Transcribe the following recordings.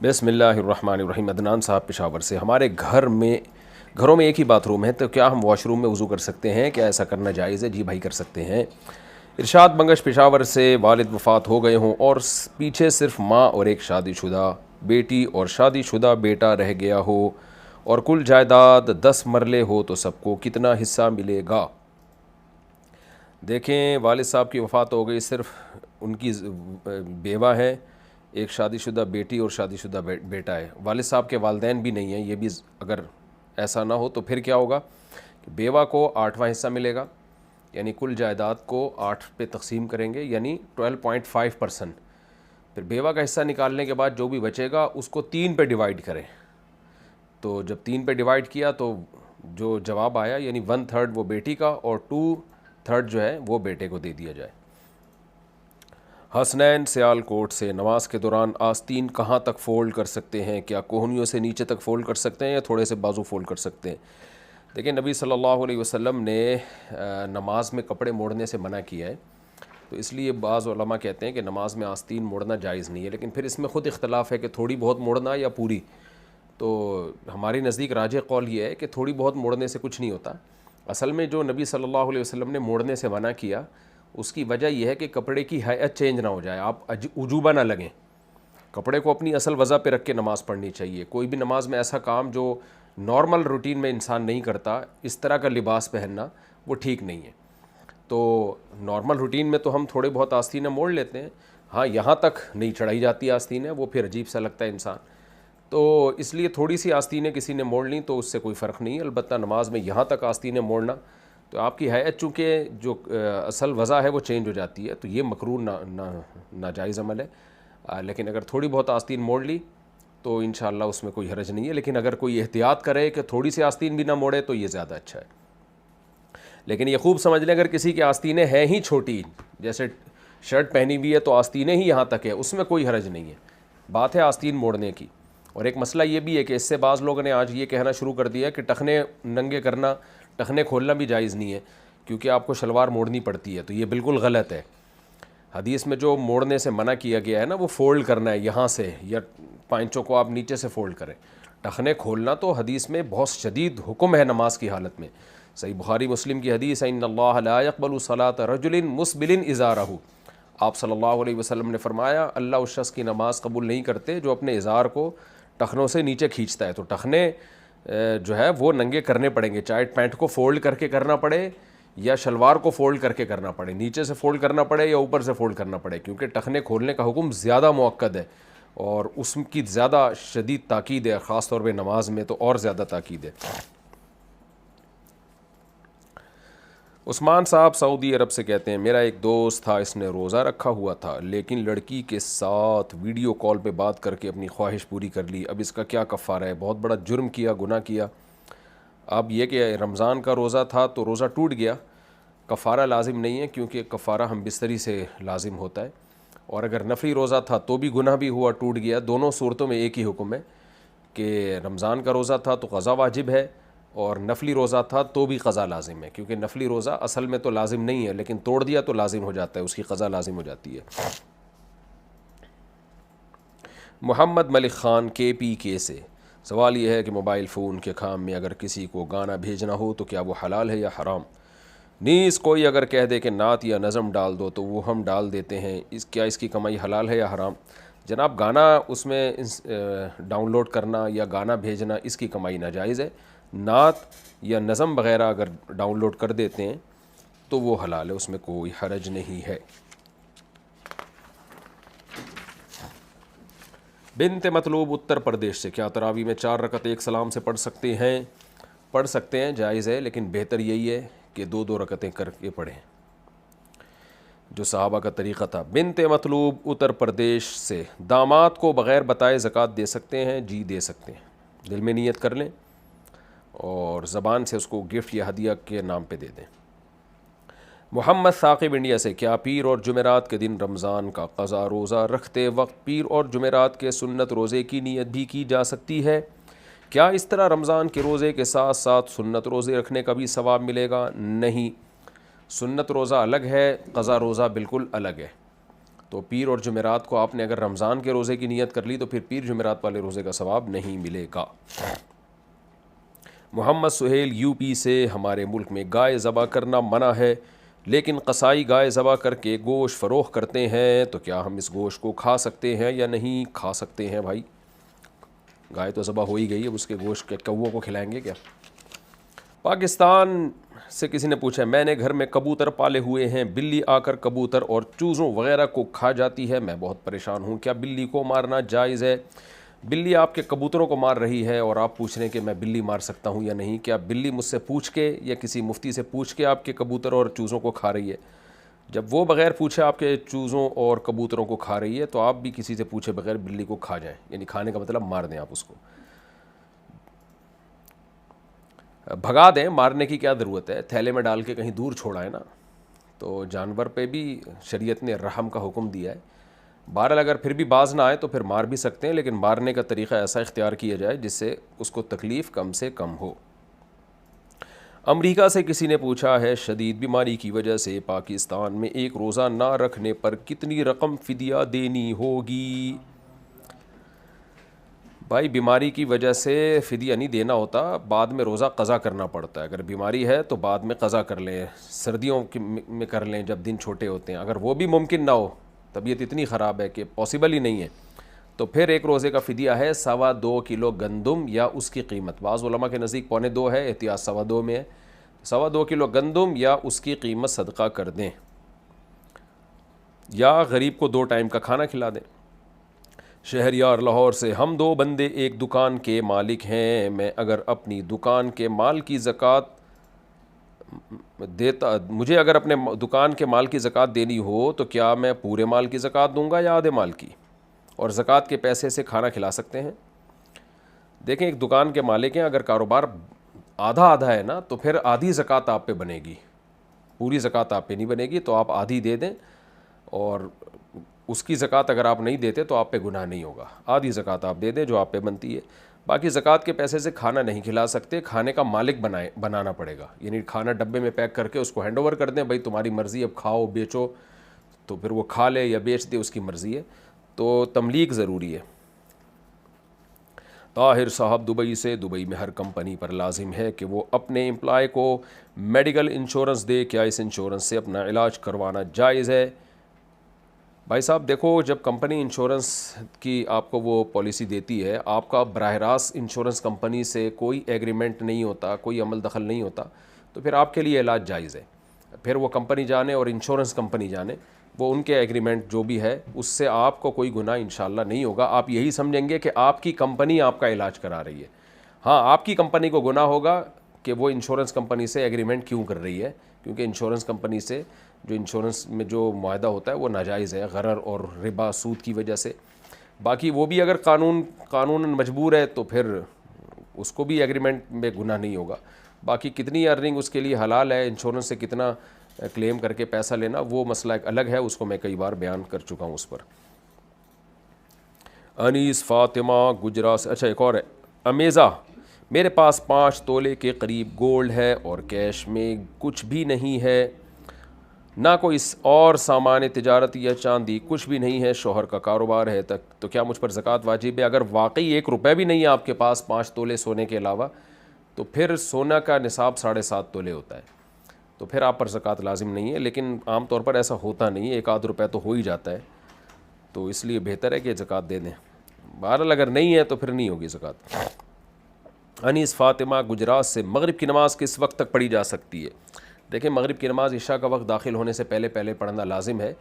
بسم اللہ الرحمن الرحیم۔ عدنان صاحب پشاور سے، ہمارے گھروں میں ایک ہی باتھ روم ہے، تو کیا ہم واش روم میں وضو کر سکتے ہیں؟ کیا ایسا کرنا جائز ہے؟ جی بھائی کر سکتے ہیں۔ ارشاد بنگش پشاور سے، والد وفات ہو گئے ہوں اور پیچھے صرف ماں اور ایک شادی شدہ بیٹی اور شادی شدہ بیٹا رہ گیا ہو اور کل جائیداد 10 مرلے ہو تو سب کو کتنا حصہ ملے گا؟ دیکھیں، والد صاحب کی وفات ہو گئی، صرف ان کی بیوہ ہے، ایک شادی شدہ بیٹی اور شادی شدہ بیٹا ہے، والد صاحب کے والدین بھی نہیں ہیں۔ یہ بھی اگر ایسا نہ ہو تو پھر کیا ہوگا کہ بیوہ کو 8واں حصہ ملے گا، یعنی کل جائیداد کو 8 پہ تقسیم کریں گے، یعنی 12.5%۔ پھر بیوہ کا حصہ نکالنے کے بعد جو بھی بچے گا اس کو 3 پہ ڈیوائیڈ کریں، تو جب 3 پہ ڈیوائیڈ کیا تو جو جواب آیا یعنی 1/3 وہ بیٹی کا اور 2/3 جو ہے وہ بیٹے کو دے دیا جائے۔ حسنین سیال کوٹ سے، نماز کے دوران آستین کہاں تک فولڈ کر سکتے ہیں؟ کیا کوہنیوں سے نیچے تک فولڈ کر سکتے ہیں یا تھوڑے سے بازو فولڈ کر سکتے ہیں؟ دیکھیں، نبی صلی اللہ علیہ وسلم نے نماز میں کپڑے موڑنے سے منع کیا ہے، تو اس لیے بعض علماء کہتے ہیں کہ نماز میں آستین موڑنا جائز نہیں ہے، لیکن پھر اس میں خود اختلاف ہے کہ تھوڑی بہت موڑنا یا پوری۔ تو ہماری نزدیک راجح قول یہ ہے کہ تھوڑی بہت موڑنے سے کچھ نہیں ہوتا۔ اصل میں جو نبی صلی اللہ علیہ وسلم نے موڑنے سے منع کیا، اس کی وجہ یہ ہے کہ کپڑے کی ہیئت چینج نہ ہو جائے، آپ عجوبہ نہ لگیں۔ کپڑے کو اپنی اصل وضع پہ رکھ کے نماز پڑھنی چاہیے۔ کوئی بھی نماز میں ایسا کام جو نارمل روٹین میں انسان نہیں کرتا، اس طرح کا لباس پہننا وہ ٹھیک نہیں ہے۔ تو نارمل روٹین میں تو ہم تھوڑے بہت آستینیں موڑ لیتے ہیں، ہاں یہاں تک نہیں چڑھائی جاتی آستینیں، وہ پھر عجیب سا لگتا ہے انسان۔ تو اس لیے تھوڑی سی آستینیں کسی نے موڑ لیں تو اس سے کوئی فرق نہیں ہے، البتہ نماز میں یہاں تک آستینیں موڑنا تو آپ کی ہیئت چونکہ جو اصل وضع ہے وہ چینج ہو جاتی ہے، تو یہ مکروہ ناجائز عمل ہے۔ لیکن اگر تھوڑی بہت آستین موڑ لی تو انشاءاللہ اس میں کوئی حرج نہیں ہے، لیکن اگر کوئی احتیاط کرے کہ تھوڑی سی آستین بھی نہ موڑے تو یہ زیادہ اچھا ہے۔ لیکن یہ خوب سمجھ لیں، اگر کسی کی آستینیں ہیں ہی چھوٹی، جیسے شرٹ پہنی ہوئی ہے تو آستینیں ہی یہاں تک ہے، اس میں کوئی حرج نہیں ہے، بات ہے آستین موڑنے کی۔ اور ایک مسئلہ یہ بھی ہے کہ اس سے بعض لوگوں نے آج یہ کہنا شروع کر دیا کہ ٹخنے ننگے کرنا، ٹخنے کھولنا بھی جائز نہیں ہے کیونکہ آپ کو شلوار موڑنی پڑتی ہے، تو یہ بالکل غلط ہے۔ حدیث میں جو موڑنے سے منع کیا گیا ہے نا، وہ فولڈ کرنا ہے یہاں سے، یا پائنچوں کو آپ نیچے سے فولڈ کریں۔ ٹخنے کھولنا تو حدیث میں بہت شدید حکم ہے نماز کی حالت میں، صحیح بخاری مسلم کی حدیث ہے، ان اللہ لا يقبل صلاۃ رجل مسبل ازارہ۔ آپ صلی اللہ علیہ وسلم نے فرمایا اللہ اس شخص کی نماز قبول نہیں کرتے جو اپنے ازار کو ٹخنوں سے نیچے کھینچتا ہے۔ تو ٹخنے جو ہے وہ ننگے کرنے پڑیں گے، چاہے پینٹ کو فولڈ کر کے کرنا پڑے یا شلوار کو فولڈ کر کے کرنا پڑے، نیچے سے فولڈ کرنا پڑے یا اوپر سے فولڈ کرنا پڑے، کیونکہ ٹخنے کھولنے کا حکم زیادہ مؤکد ہے اور اس کی زیادہ شدید تاکید ہے، خاص طور پہ نماز میں تو اور زیادہ تاکید ہے۔ عثمان صاحب سعودی عرب سے کہتے ہیں، میرا ایک دوست تھا، اس نے روزہ رکھا ہوا تھا لیکن لڑکی کے ساتھ ویڈیو کال پہ بات کر کے اپنی خواہش پوری کر لی، اب اس کا کیا کفارہ ہے؟ بہت بڑا جرم کیا، گناہ کیا۔ اب یہ کہ رمضان کا روزہ تھا تو روزہ ٹوٹ گیا، کفارہ لازم نہیں ہے کیونکہ کفارہ ہم بستری سے لازم ہوتا ہے، اور اگر نفلی روزہ تھا تو بھی گناہ بھی ہوا، ٹوٹ گیا۔ دونوں صورتوں میں ایک ہی حکم ہے کہ رمضان کا روزہ تھا تو قضا واجب ہے، اور نفلی روزہ تھا تو بھی قضا لازم ہے، کیونکہ نفلی روزہ اصل میں تو لازم نہیں ہے لیکن توڑ دیا تو لازم ہو جاتا ہے، اس کی قضا لازم ہو جاتی ہے۔ محمد ملک خان KPK سے سوال یہ ہے کہ موبائل فون کے کام میں اگر کسی کو گانا بھیجنا ہو تو کیا وہ حلال ہے یا حرام؟ نیز کوئی اگر کہہ دے کہ نعت یا نظم ڈال دو تو وہ ہم ڈال دیتے ہیں، کیا اس کی کمائی حلال ہے یا حرام؟ جناب، گانا اس میں ڈاؤن لوڈ کرنا یا گانا بھیجنا اس کی کمائی ناجائز ہے۔ نعت یا نظم وغیرہ اگر ڈاؤن لوڈ کر دیتے ہیں تو وہ حلال ہے، اس میں کوئی حرج نہیں ہے۔ بنت مطلوب اتر پردیش سے، کیا تراویح میں 4 رکعت ایک سلام سے پڑھ سکتے ہیں؟ پڑھ سکتے ہیں، جائز ہے، لیکن بہتر یہی ہے کہ 2 رکعتیں کر کے پڑھیں جو صحابہ کا طریقہ تھا۔ بنت مطلوب اتر پردیش سے، داماد کو بغیر بتائے زکوٰۃ دے سکتے ہیں؟ جی دے سکتے ہیں، دل میں نیت کر لیں اور زبان سے اس کو گفٹ یا ہدیہ کے نام پہ دے دیں۔ محمد ثاقب انڈیا سے، کیا پیر اور جمعرات کے دن رمضان کا قضا روزہ رکھتے وقت پیر اور جمعرات کے سنت روزے کی نیت بھی کی جا سکتی ہے؟ کیا اس طرح رمضان کے روزے کے ساتھ ساتھ سنت روزے رکھنے کا بھی ثواب ملے گا؟ نہیں، سنت روزہ الگ ہے، قضا روزہ بالکل الگ ہے۔ تو پیر اور جمعرات کو آپ نے اگر رمضان کے روزے کی نیت کر لی تو پھر پیر جمعرات والے روزے کا ثواب نہیں ملے گا۔ محمد سہیل یو پی سے، ہمارے ملک میں گائے ذبح کرنا منع ہے، لیکن قصائی گائے ذبح کر کے گوشت فروخت کرتے ہیں، تو کیا ہم اس گوشت کو کھا سکتے ہیں یا نہیں کھا سکتے ہیں؟ بھائی گائے تو ذبح ہو ہی گئی ہے، اس کے گوشت کے کووں کو کھلائیں گے کیا؟ پاکستان سے کسی نے پوچھا، میں نے گھر میں کبوتر پالے ہوئے ہیں، بلی آ کر کبوتر اور چوزوں وغیرہ کو کھا جاتی ہے، میں بہت پریشان ہوں، کیا بلی کو مارنا جائز ہے؟ بلی آپ کے کبوتروں کو مار رہی ہے اور آپ پوچھ رہے ہیں کہ میں بلی مار سکتا ہوں یا نہیں؟ کیا بلی مجھ سے پوچھ کے یا کسی مفتی سے پوچھ کے آپ کے کبوتر اور چوزوں کو کھا رہی ہے؟ جب وہ بغیر پوچھے آپ کے چوزوں اور کبوتروں کو کھا رہی ہے تو آپ بھی کسی سے پوچھے بغیر بلی کو کھا جائیں، یعنی کھانے کا مطلب مار دیں، آپ اس کو بھگا دیں۔ مارنے کی کیا ضرورت ہے، تھیلے میں ڈال کے کہیں دور چھوڑا ہے نا۔ تو جانور پہ بھی شریعت نے رحم کا حکم دیا ہے۔ بہرحال اگر پھر بھی باز نہ آئے تو پھر مار بھی سکتے ہیں، لیکن مارنے کا طریقہ ایسا اختیار کیا جائے جس سے اس کو تکلیف کم سے کم ہو۔ امریکہ سے کسی نے پوچھا ہے، شدید بیماری کی وجہ سے پاکستان میں ایک روزہ نہ رکھنے پر کتنی رقم فدیہ دینی ہوگی؟ بھائی بیماری کی وجہ سے فدیہ نہیں دینا ہوتا، بعد میں روزہ قضا کرنا پڑتا ہے۔ اگر بیماری ہے تو بعد میں قضا کر لیں، سردیوں میں کر لیں جب دن چھوٹے ہوتے ہیں۔ اگر وہ بھی ممکن نہ ہو، طبیعت اتنی خراب ہے کہ پاسبل ہی نہیں ہے، تو پھر ایک روزے کا فدیہ ہے 2.25 کلو گندم یا اس کی قیمت، بعض علماء کے نزدیک 1.25 ہے، احتیاط 2.25 میں ہے، 2.25 کلو گندم یا اس کی قیمت صدقہ کر دیں، یا غریب کو 2 ٹائم کا کھانا کھلا دیں۔ شہریار لاہور سے، ہم 2 بندے ایک دکان کے مالک ہیں، میں اگر اپنی دکان کے مال کی زکوٰۃ دیتا، مجھے اگر اپنے دکان کے مال کی زکوٰۃ دینی ہو تو کیا میں پورے مال کی زکوٰۃ دوں گا یا آدھے مال کی؟ اور زکوٰۃ کے پیسے سے کھانا کھلا سکتے ہیں؟ دیکھیں ایک دکان کے مالک ہیں، اگر کاروبار آدھا آدھا ہے نا تو پھر آدھی زکوٰۃ آپ پہ بنے گی، پوری زکوٰۃ آپ پہ نہیں بنے گی، تو آپ آدھی دے دیں، اور اس کی زکوٰۃ اگر آپ نہیں دیتے تو آپ پہ گناہ نہیں ہوگا، آدھی زکوٰۃ آپ دے دیں جو آپ پہ بنتی ہے۔ باقی زکوٰۃ کے پیسے سے کھانا نہیں کھلا سکتے، کھانے کا مالک بنانا پڑے گا، یعنی کھانا ڈبے میں پیک کر کے اس کو ہینڈ اوور کر دیں، بھائی تمہاری مرضی، اب کھاؤ بیچو، تو پھر وہ کھا لے یا بیچ دے، اس کی مرضی ہے، تو تملیک ضروری ہے۔ طاہر صاحب دبئی سے، دبئی میں ہر کمپنی پر لازم ہے کہ وہ اپنے امپلائی کو میڈیکل انشورنس دے، کیا اس انشورنس سے اپنا علاج کروانا جائز ہے؟ بھائی صاحب دیکھو، جب کمپنی انشورنس کی آپ کو وہ پالیسی دیتی ہے، آپ کا براہ راست انشورنس کمپنی سے کوئی ایگریمنٹ نہیں ہوتا، کوئی عمل دخل نہیں ہوتا، تو پھر آپ کے لیے علاج جائز ہے۔ پھر وہ کمپنی جانے اور انشورنس کمپنی جانے، وہ ان کے ایگریمنٹ جو بھی ہے اس سے آپ کو کوئی گناہ انشاءاللہ نہیں ہوگا۔ آپ یہی سمجھیں گے کہ آپ کی کمپنی آپ کا علاج کرا رہی ہے۔ ہاں آپ کی کمپنی کو گناہ ہوگا کہ وہ انشورنس کمپنی سے ایگریمنٹ کیوں کر رہی ہے، کیونکہ انشورنس کمپنی سے جو انشورنس میں جو معاہدہ ہوتا ہے وہ ناجائز ہے، غرر اور ربا سود کی وجہ سے۔ باقی وہ بھی اگر قانون مجبور ہے تو پھر اس کو بھی ایگریمنٹ میں گناہ نہیں ہوگا۔ باقی کتنی ارننگ اس کے لیے حلال ہے، انشورنس سے کتنا کلیم کر کے پیسہ لینا، وہ مسئلہ ایک الگ ہے، اس کو میں کئی بار بیان کر چکا ہوں اس پر۔ انیس فاطمہ گجرات، اچھا ایک اور ہے، امیزہ، میرے پاس 5 تولے کے قریب گولڈ ہے اور کیش میں کچھ بھی نہیں ہے، نہ کوئی اور سامان تجارت یا چاندی، کچھ بھی نہیں ہے، شوہر کا کاروبار ہے تک، تو کیا مجھ پر زکوٰۃ واجب ہے؟ اگر واقعی 1 روپے بھی نہیں ہے آپ کے پاس 5 تولے سونے کے علاوہ، تو پھر سونا کا نصاب 7.5 تولے ہوتا ہے، تو پھر آپ پر زکوٰۃ لازم نہیں ہے، لیکن عام طور پر ایسا ہوتا نہیں ہے، 1 آدھ روپے تو ہو ہی جاتا ہے، تو اس لیے بہتر ہے کہ زکوٰۃ دے دیں۔ بہرحال اگر نہیں ہے تو پھر نہیں ہوگی زکوٰۃ۔ انیس فاطمہ گجرات سے، مغرب کی نماز کس وقت تک پڑھی جا سکتی ہے؟ دیکھیں مغرب کی نماز عشاء کا وقت داخل ہونے سے پہلے پڑھنا لازم ہے،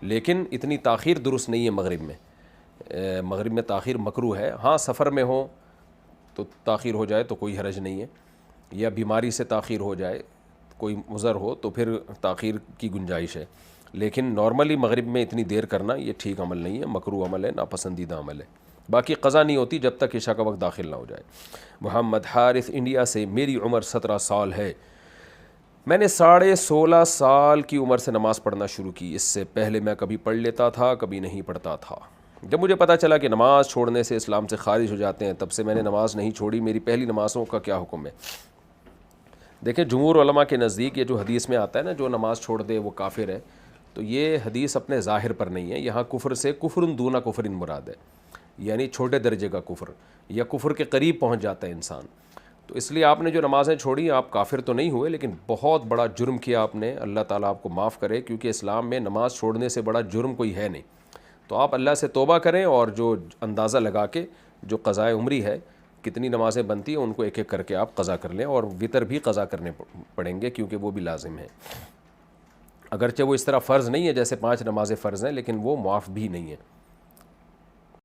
لیکن اتنی تاخیر درست نہیں ہے مغرب میں۔ مغرب میں تاخیر مکروہ ہے، ہاں سفر میں ہو تو تاخیر ہو جائے تو کوئی حرج نہیں ہے، یا بیماری سے تاخیر ہو جائے، کوئی عذر ہو تو پھر تاخیر کی گنجائش ہے، لیکن نارملی مغرب میں اتنی دیر کرنا یہ ٹھیک عمل نہیں ہے، مکروہ عمل ہے، ناپسندیدہ عمل ہے۔ باقی قضا نہیں ہوتی جب تک عشاء کا وقت داخل نہ ہو جائے۔ محمد حارث انڈیا سے، میری عمر 17 سال ہے، میں نے 16.5 سال کی عمر سے نماز پڑھنا شروع کی، اس سے پہلے میں کبھی پڑھ لیتا تھا کبھی نہیں پڑھتا تھا، جب مجھے پتہ چلا کہ نماز چھوڑنے سے اسلام سے خارج ہو جاتے ہیں تب سے میں نے نماز نہیں چھوڑی، میری پہلی نمازوں کا کیا حکم ہے؟ دیکھیں جمہور علماء کے نزدیک یہ جو حدیث میں آتا ہے نا، جو نماز چھوڑ دے وہ کافر ہے، تو یہ حدیث اپنے ظاہر پر نہیں ہے. یہاں کفر سے کفر دون کفر مراد ہے، یعنی چھوٹے درجے کا کفر یا کفر کے قریب پہنچ جاتا ہے انسان. تو اس لیے آپ نے جو نمازیں چھوڑی آپ کافر تو نہیں ہوئے، لیکن بہت بڑا جرم کیا آپ نے. اللہ تعالیٰ آپ کو معاف کرے، کیونکہ اسلام میں نماز چھوڑنے سے بڑا جرم کوئی ہے نہیں. تو آپ اللہ سے توبہ کریں اور جو اندازہ لگا کے جو قضاء عمری ہے کتنی نمازیں بنتی ہیں ان کو ایک ایک کر کے آپ قضا کر لیں، اور وطر بھی قضا کرنے پڑیں گے کیونکہ وہ بھی لازم ہے. اگرچہ وہ اس طرح فرض نہیں ہے جیسے 5 نمازیں فرض ہیں، لیکن وہ معاف بھی نہیں ہے.